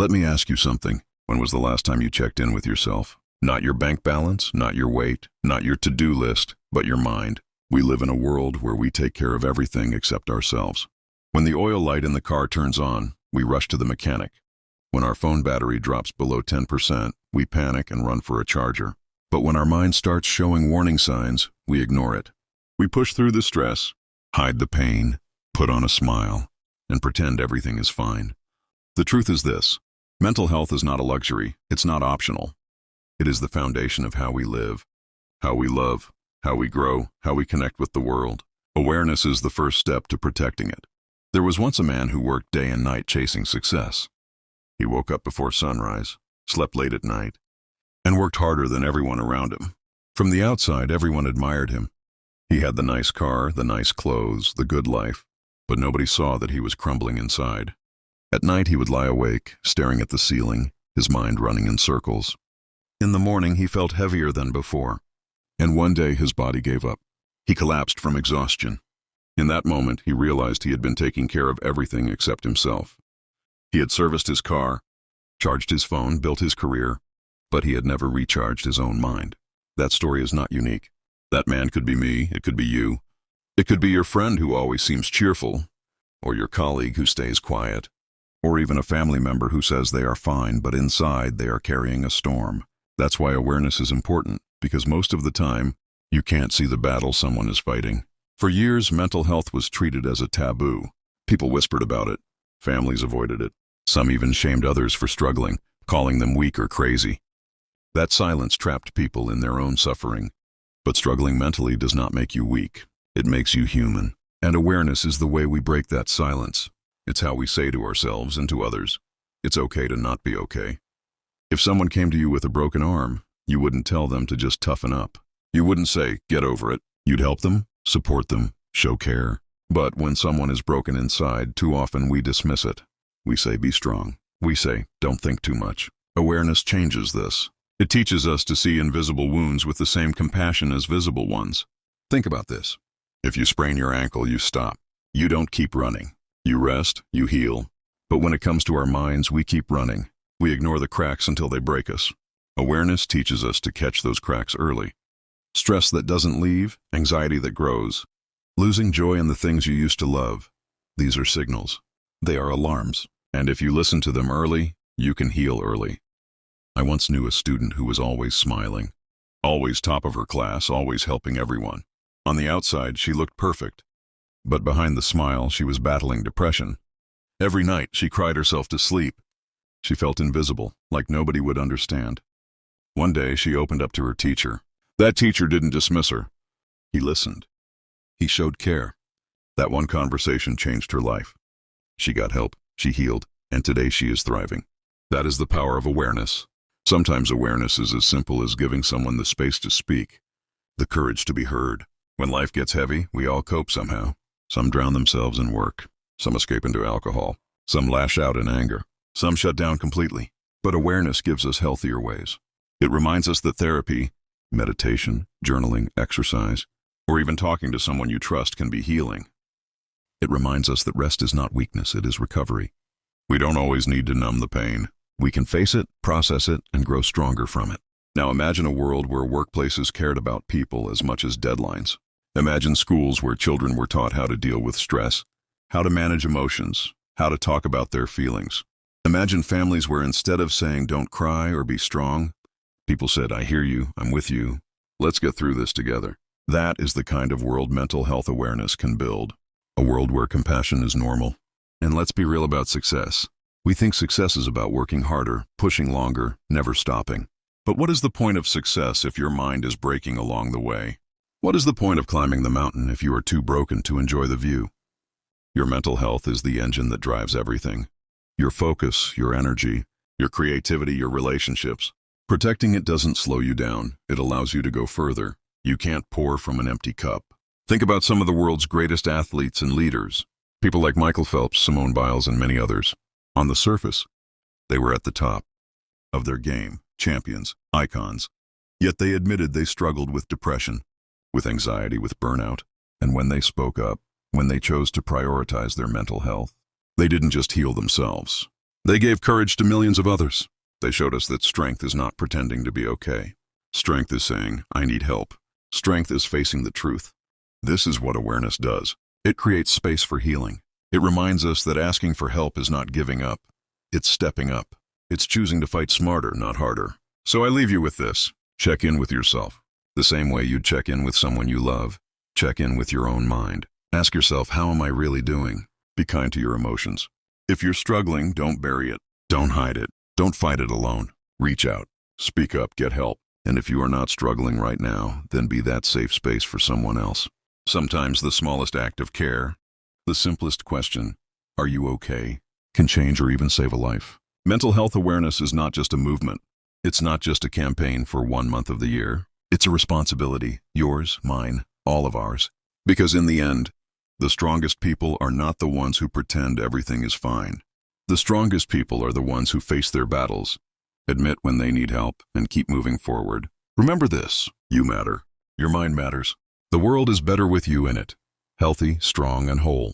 Let me ask you something. When was the last time you checked in with yourself? Not your bank balance, not your weight, not your to-do list, but your mind. We live in a world where we take care of everything except ourselves. When the oil light in the car turns on, we rush to the mechanic. When our phone battery drops below 10%, we panic and run for a charger. But when our mind starts showing warning signs, we ignore it. We push through the stress, hide the pain, put on a smile, and pretend everything is fine. The truth is this: mental health is not a luxury, it's not optional. It is the foundation of how we live, how we love, how we grow, how we connect with the world. Awareness is the first step to protecting it. There was once a man who worked day and night chasing success. He woke up before sunrise, slept late at night, and worked harder than everyone around him. From the outside, everyone admired him. He had the nice car, the nice clothes, the good life, but nobody saw that he was crumbling inside. At night, he would lie awake, staring at the ceiling, his mind running in circles. In the morning, he felt heavier than before, and one day his body gave up. He collapsed from exhaustion. In that moment, he realized he had been taking care of everything except himself. He had serviced his car, charged his phone, built his career, but he had never recharged his own mind. That story is not unique. That man could be me, it could be you. It could be your friend who always seems cheerful, or your colleague who stays quiet, or even a family member who says they are fine, but inside they are carrying a storm. That's why awareness is important, because most of the time, you can't see the battle someone is fighting. For years, mental health was treated as a taboo. People whispered about it. Families avoided it. Some even shamed others for struggling, calling them weak or crazy. That silence trapped people in their own suffering. But struggling mentally does not make you weak. It makes you human. And awareness is the way we break that silence. It's how we say to ourselves and to others, it's okay to not be okay. If someone came to you with a broken arm, you wouldn't tell them to just toughen up. You wouldn't say, get over it. You'd help them, support them, show care. But when someone is broken inside, too often we dismiss it. We say, be strong. We say, don't think too much. Awareness changes this. It teaches us to see invisible wounds with the same compassion as visible ones. Think about this. If you sprain your ankle, you stop. You don't keep running. You rest, you heal. But when it comes to our minds, we keep running. We ignore the cracks until they break us. Awareness teaches us to catch those cracks early. Stress that doesn't leave, anxiety that grows, losing joy in the things you used to love. These are signals. They are alarms. And if you listen to them early, you can heal early. I once knew a student who was always smiling, always top of her class, always helping everyone. On the outside, she looked perfect. But behind the smile, she was battling depression. Every night, she cried herself to sleep. She felt invisible, like nobody would understand. One day, she opened up to her teacher. That teacher didn't dismiss her. He listened. He showed care. That one conversation changed her life. She got help, she healed, and today she is thriving. That is the power of awareness. Sometimes awareness is as simple as giving someone the space to speak, the courage to be heard. When life gets heavy, we all cope somehow. Some drown themselves in work. Some escape into alcohol. Some lash out in anger. Some shut down completely. But awareness gives us healthier ways. It reminds us that therapy, meditation, journaling, exercise, or even talking to someone you trust can be healing. It reminds us that rest is not weakness, it is recovery. We don't always need to numb the pain. We can face it, process it, and grow stronger from it. Now imagine a world where workplaces cared about people as much as deadlines. Imagine schools where children were taught how to deal with stress, how to manage emotions, how to talk about their feelings. Imagine families where instead of saying don't cry or be strong, people said, I hear you, I'm with you, let's get through this together. That is the kind of world mental health awareness can build. A world where compassion is normal. And let's be real about success. We think success is about working harder, pushing longer, never stopping. But what is the point of success if your mind is breaking along the way? What is the point of climbing the mountain if you are too broken to enjoy the view? Your mental health is the engine that drives everything. Your focus, your energy, your creativity, your relationships. Protecting it doesn't slow you down. It allows you to go further. You can't pour from an empty cup. Think about some of the world's greatest athletes and leaders. People like Michael Phelps, Simone Biles, and many others. On the surface, they were at the top of their game, champions, icons. Yet they admitted they struggled with depression, with anxiety, with burnout. And when they spoke up, when they chose to prioritize their mental health, they didn't just heal themselves. They gave courage to millions of others. They showed us that strength is not pretending to be okay. Strength is saying, I need help. Strength is facing the truth. This is what awareness does. It creates space for healing. It reminds us that asking for help is not giving up. It's stepping up. It's choosing to fight smarter, not harder. So I leave you with this. Check in with yourself. The same way you'd check in with someone you love. Check in with your own mind. Ask yourself, how am I really doing? Be kind to your emotions. If you're struggling, don't bury it. Don't hide it. Don't fight it alone. Reach out. Speak up. Get help. And if you are not struggling right now, then be that safe space for someone else. Sometimes the smallest act of care, the simplest question, are you okay, can change or even save a life. Mental health awareness is not just a movement. It's not just a campaign for 1 month of the year. It's a responsibility, yours, mine, all of ours. Because in the end, the strongest people are not the ones who pretend everything is fine. The strongest people are the ones who face their battles, admit when they need help, and keep moving forward. Remember this, you matter. Your mind matters. The world is better with you in it, healthy, strong, and whole.